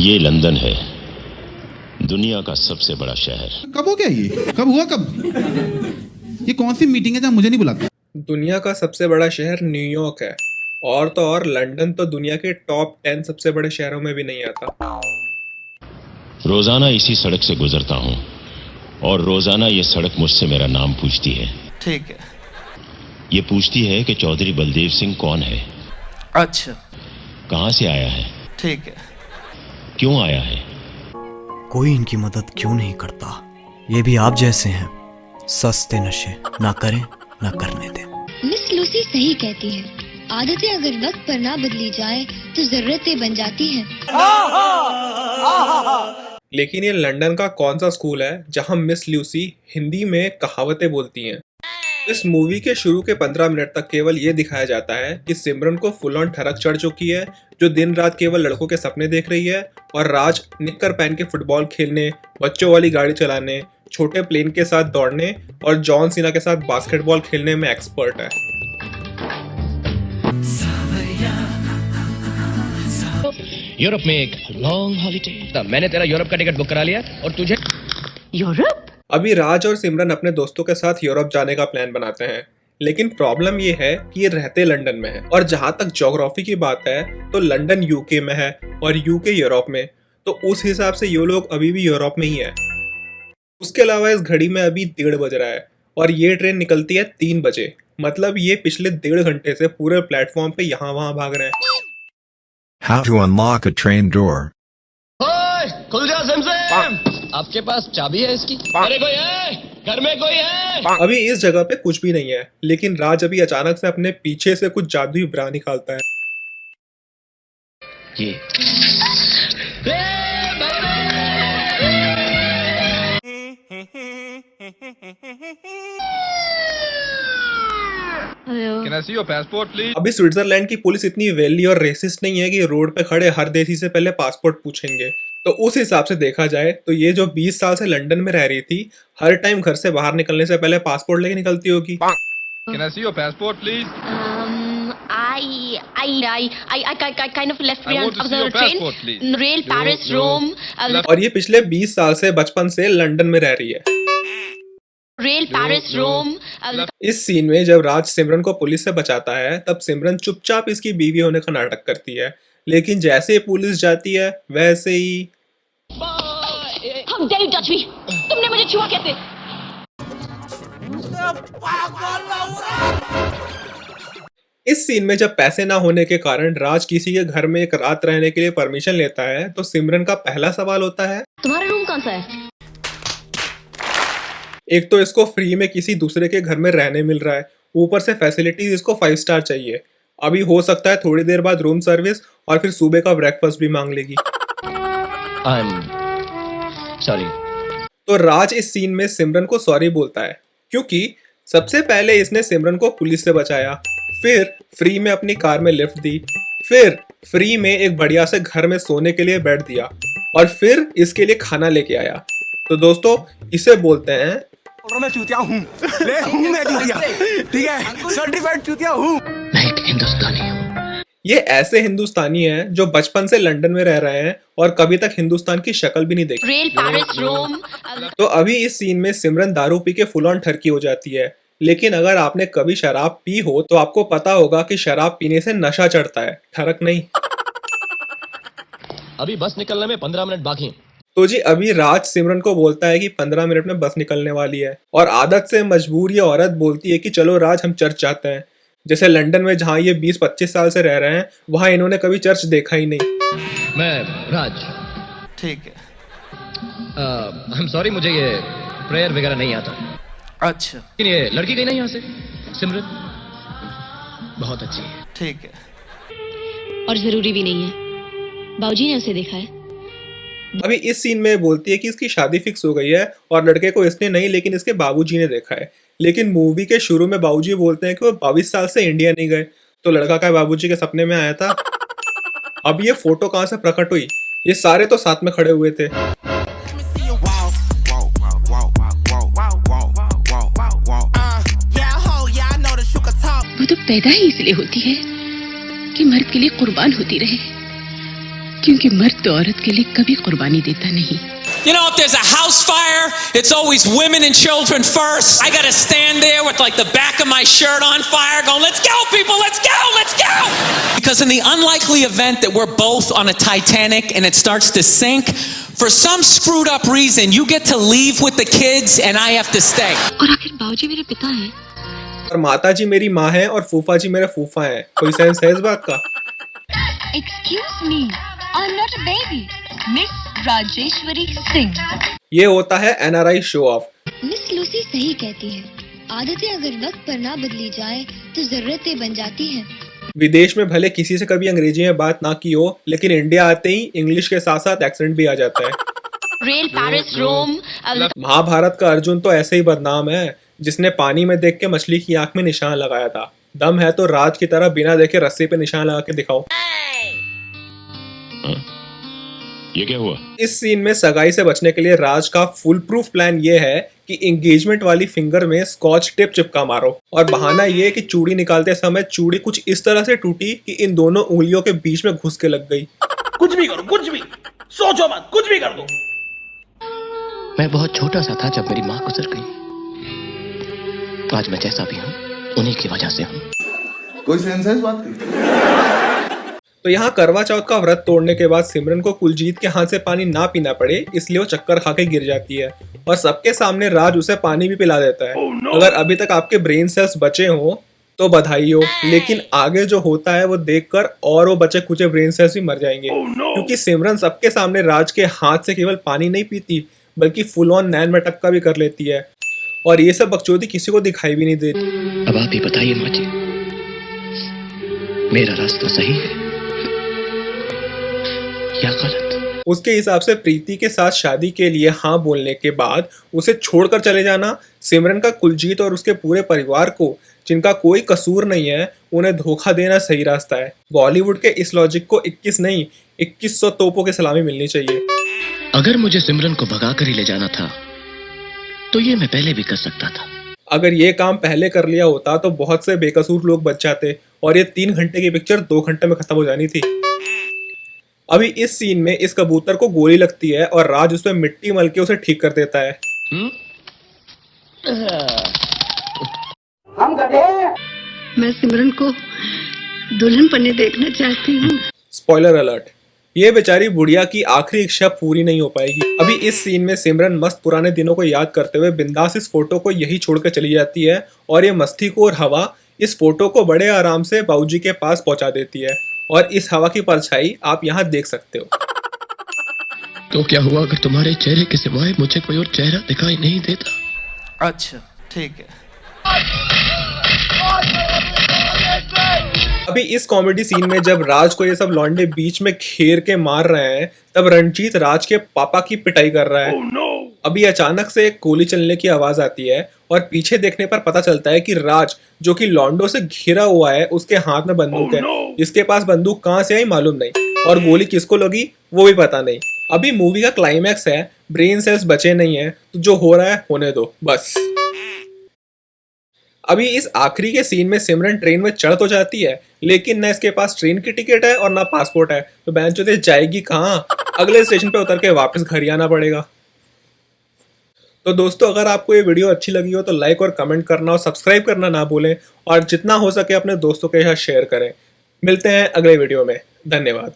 ये लंदन है, दुनिया का सबसे बड़ा शहर। कब हो गया ये? कब हुआ कब? ये कौन सी मीटिंग है जहाँ मुझे नहीं बुलाते? दुनिया का सबसे बड़ा शहर न्यूयॉर्क है, और तो और लंदन तो दुनिया के टॉप 10 सबसे बड़े शहरों में भी नहीं आता। रोजाना इसी सड़क से गुजरता हूँ और रोजाना ये सड़क मुझसे मेरा नाम पूछती है। ठीक है। ये पूछती है कि चौधरी बलदेव सिंह कौन है, अच्छा। कहाँ से आया है, ठीक है। क्यों आया है। कोई इनकी मदद क्यों नहीं करता? ये भी आप जैसे हैं, सस्ते नशे ना करें ना करने दें। मिस लूसी सही कहती है, आदतें अगर वक्त पर ना बदली जाए तो जरूरतें बन जाती हैं। लेकिन ये लंदन का कौन सा स्कूल है जहां मिस लूसी हिंदी में कहावतें बोलती हैं। इस मूवी के शुरू के 15 मिनट तक केवल ये दिखाया जाता है कि सिमरन को फुल ऑन ठरक चढ़ चुकी है, जो दिन रात केवल लड़कों के सपने देख रही है, और राज निक्कर पहन के फुटबॉल खेलने, बच्चों वाली गाड़ी चलाने, छोटे प्लेन के साथ दौड़ने और जॉन सीना के साथ बास्केटबॉल खेलने में एक्सपर्ट है। यूरोप में एक लॉन्ग हॉलिडे। मैंने तेरा यूरोप का टिकट बुक करा लिया और तुझे यूरोप? अभी राज और सिमरन अपने दोस्तों के साथ यूरोप जाने का प्लान बनाते हैं, लेकिन प्रॉब्लम ये है कि ये रहते लंदन में है, और जहां तक ज्योग्राफी की बात है तो लंदन यूके में है और यूके यूरोप में, तो उस हिसाब से ये लोग अभी भी यूरोप में ही है। उसके अलावा इस घड़ी में अभी 1:30 बज रहा है और ये ट्रेन निकलती है 3 बजे, मतलब ये पिछले 1.5 घंटे से पूरे प्लेटफॉर्म पे यहाँ वहाँ भाग रहे हैं। How to unlock a train door. ओए, खुल जा सिमसिम। आपके पास चाबी है इसकी? अरे कोई है? घर में कोई है? अभी इस जगह पे कुछ भी नहीं है, लेकिन राज अभी अचानक से अपने पीछे से कुछ जादुई ब्रा निकालता है। ये Can I see your passport, please? अभी स्विट्जरलैंड की पुलिस इतनी वेली और रेसिस्ट नहीं है कि रोड पे खड़े हर देसी से पहले पासपोर्ट पूछेंगे, तो उस हिसाब से देखा जाए तो ये जो 20 साल से लंदन में रह रही थी, हर टाइम घर से बाहर निकलने से पहले पासपोर्ट लेके निकलती होगी। Can I see your passport, please? I kind of left I want to see your passport, please. Rail, Paris, No. Rome, और ये पिछले 20 साल से बचपन से लंदन में रह रही है। Rail, Paris, Rome. इस सीन में जब राज सिमरन को पुलिस से बचाता है, तब सिमरन चुपचाप इसकी बीवी होने का नाटक करती है, लेकिन जैसे ही पुलिस जाती है वैसे ही How dare you touch me? तुमने मुझे छुआ कैसे? इस सीन में जब पैसे ना होने के कारण राज किसी के घर में एक रात रहने के लिए परमिशन लेता है, तो सिमरन का पहला सवाल होता है, तुम्हारा रूम कौन सा है? एक तो इसको फ्री में किसी दूसरे के घर में रहने मिल रहा है, ऊपर से फैसिलिटीज इसको 5 स्टार चाहिए। अभी हो सकता है थोड़ी देर बाद रूम सर्विस और फिर सुबह का ब्रेकफास्ट भी मांग लेगी। I'm sorry. तो राज इस सीन में सिमरन को सॉरी बोलता है, क्योंकि सबसे पहले इसने सिमरन को पुलिस से बचाया, फिर फ्री में अपनी कार में लिफ्ट दी, फिर फ्री में एक बढ़िया से घर में सोने के लिए बेड दिया, और फिर इसके लिए खाना लेके आया। तो दोस्तों, इसे बोलते हैं मैं चूतिया हूँ, मैं चूतिया, ठीक है, सर्टिफाइड चूतिया हूँ। मैं एक हिंदुस्तानी हूँ। ये ऐसे हिंदुस्तानी हैं जो बचपन से लंदन में रह रहे हैं और कभी तक हिंदुस्तान की शक्ल भी नहीं देखी। Rail, Paris, Rome. तो अभी इस सीन में सिमरन दारू पी के फुल ऑन ठरकी हो जाती है, लेकिन अगर आपने कभी शराब पी हो तो आपको पता होगा कि शराब पीने से नशा चढ़ता है, ठरक नहीं। अभी बस निकलने में 15 मिनट बाकी हैं। तो जी अभी राज सिमरन को बोलता है कि 15 मिनट में बस निकलने वाली है, और आदत से मजबूर ये औरत बोलती है कि चलो राज, हम चर्च जाते हैं। जैसे लंदन में जहाँ ये 20-25 साल से रह रहे हैं, वहाँ इन्होंने कभी चर्च देखा ही नहीं। मैं राज। ठीक है। I'm sorry, मुझे ये प्रेयर वगैरह नहीं आता। अच्छा। लेकिन ये लड़की गई ना यहाँ से, सिमरन बहुत अच्छी है। ठीक है। और जरूरी भी नहीं है, बाबूजी ने उसे देखा है। अभी इस सीन में बोलती है कि इसकी शादी फिक्स हो गई है और लड़के को इसने नहीं, लेकिन इसके बाबूजी ने देखा है। लेकिन मूवी के शुरू में बाबूजी बोलते हैं कि वो 22 साल से इंडिया नहीं गए, तो लड़का क्या बाबूजी के सपने में आया था? अब ये फोटो कहाँ से प्रकट हुई? ये सारे तो साथ में खड़े हुए थे। वो तो पैदा ही इसलिए होती है कि मर्द के लिए कुर्बान होती रहे, क्योंकि मर्द तो औरत के लिए कभी कुर्बानी देता नहीं। You know, if there's a house fire, it's always women and children first. I gotta stand there with like the back of my shirt on fire going, let's go people, let's go, let's go! Because in the unlikely event that we're both on a Titanic and it starts to sink, for some screwed up reason, you get to leave with the kids and I have to stay. और आखिर बाबूजी मेरे पिता हैं। और माता जी मेरी माँ है और फूफा जी मेरे फूफा हैं। कोई सेंस है इस बात का? Excuse me, I'm not a baby. Miss Rajeshwari Singh. ये होता है NRI show off. Miss Lucy सही कहती है, आदतें अगर वक्त पर ना बदली जाए तो जरूरतें बन जाती हैं। विदेश में भले किसी से कभी अंग्रेजी में बात ना की हो, लेकिन इंडिया आते ही इंग्लिश के साथ साथ एक्सेंट भी आ जाता है। Rail Paris Rome. महाभारत का अर्जुन तो ऐसे ही बदनाम है, जिसने पानी में देख के मछली की आंख में निशान लगाया था। दम है तो राज की तरह बिना देखे रस्सी पे निशान लगा के दिखाओ। ये क्या हुआ? इस सीन में सगाई से बचने के लिए राज का फुल प्रूफ प्लान ये है कि एंगेजमेंट वाली फिंगर में स्कॉच टेप चिपका मारो, और बहाना ये है कि चूड़ी निकालते समय चूड़ी कुछ इस तरह से टूटी कि इन दोनों उंगलियों के बीच में घुस के लग गई। कुछ भी करो, कुछ भी सोचो मत, कुछ भी कर दो। मैं बहुत छोटा सा था जब मेरी माँ गुजर गई। तो आज मैं जैसा भी हूँ उन्हीं की वजह से हूँ। कोई सेंस है इस बात की? तो यहाँ करवा चौथ का व्रत तोड़ने के बाद सिमरन को कुलजीत के हाथ से पानी ना पीना पड़े, इसलिए वो चक्कर खा के गिर जाती है और सबके सामने राज उसे पानी भी पिला देता है। अगर अभी तक आपके ब्रेन सेल्स बचे हों तो बधाई हो, लेकिन आगे जो होता है वो देखकर और वो बचे कुचे ब्रेन सेल्स भी मर जाएंगे, क्योंकि सिमरन सबके सामने राज के हाथ से केवल पानी नहीं पीती बल्कि फुल ऑन नैन मटक्का भी कर लेती है, और ये सब बकचोदी किसी को दिखाई भी नहीं देती। अब आप ही बताइए माँ जी, मेरा रास्ता सही है या गलत? उसके हिसाब से प्रीति के साथ शादी के लिए हाँ बोलने के बाद उसे छोड़कर चले जाना सिमरन का कुलजीत और उसके पूरे परिवार को, जिनका कोई कसूर नहीं है, उन्हें धोखा देना सही रास्ता है। बॉलीवुड के इस लॉजिक को 21 नहीं 2100 तोपों की सलामी मिलनी चाहिए। अगर मुझे सिमरन को भगा कर ही ले जाना था तो ये मैं पहले भी कर सकता था। अगर ये काम पहले कर लिया होता तो बहुत से बेकसूर लोग बच जाते और ये 3 घंटे की पिक्चर 2 घंटे में खत्म हो जानी थी। अभी इस सीन में इस कबूतर को गोली लगती है और राज उसमें मिट्टी मल के उसे ठीक कर देता है। मैं सिमरन को दुल्हन बनने देखना चाहती हूँ। स्पॉइलर अलर्ट, ये बेचारी बुढ़िया की आखिरी इच्छा पूरी नहीं हो पाएगी। अभी इस सीन में सिमरन मस्त पुराने दिनों को याद करते हुए बिंदास इस फोटो को यही छोड़कर चली जाती है, और ये मस्तीखोर हवा इस फोटो को बड़े आराम से बाबूजी के पास पहुंचा देती है, और इस हवा की परछाई आप यहाँ देख सकते हो। तो क्या हुआ अगर तुम्हारे चेहरे के सिवाय मुझे कोई और चेहरा दिखाई नहीं देता? अच्छा ठीक है। अभी इस कॉमेडी सीन में जब राज को ये सब लौंडे बीच में घेर के मार रहे हैं, तब रणजीत राज के पापा की पिटाई कर रहा है। अभी अचानक से एक गोली चलने की आवाज आती है और पीछे देखने पर पता चलता है कि राज, जो कि लौंडों से घिरा हुआ है, उसके हाथ में बंदूक है। इसके पास बंदूक कहाँ से आई मालूम नहीं, और गोली किसको लगी वो भी पता नहीं। अभी मूवी का क्लाइमैक्स है, ब्रेन सेल्स बचे नहीं है, तो जो हो रहा है होने दो बस। अभी इस आखिरी के सीन में सिमरन ट्रेन में चढ़ तो जाती है, लेकिन ना इसके पास ट्रेन की टिकट है और ना पासपोर्ट है, तो बहनचोद जाएगी कहाँ? अगले स्टेशन पे उतर के वापस घर ही आना पड़ेगा। तो दोस्तों, अगर आपको ये वीडियो अच्छी लगी हो तो लाइक और कमेंट करना और सब्सक्राइब करना ना भूलें, और जितना हो सके अपने दोस्तों के साथ शेयर करें। मिलते हैं अगले वीडियो में। धन्यवाद।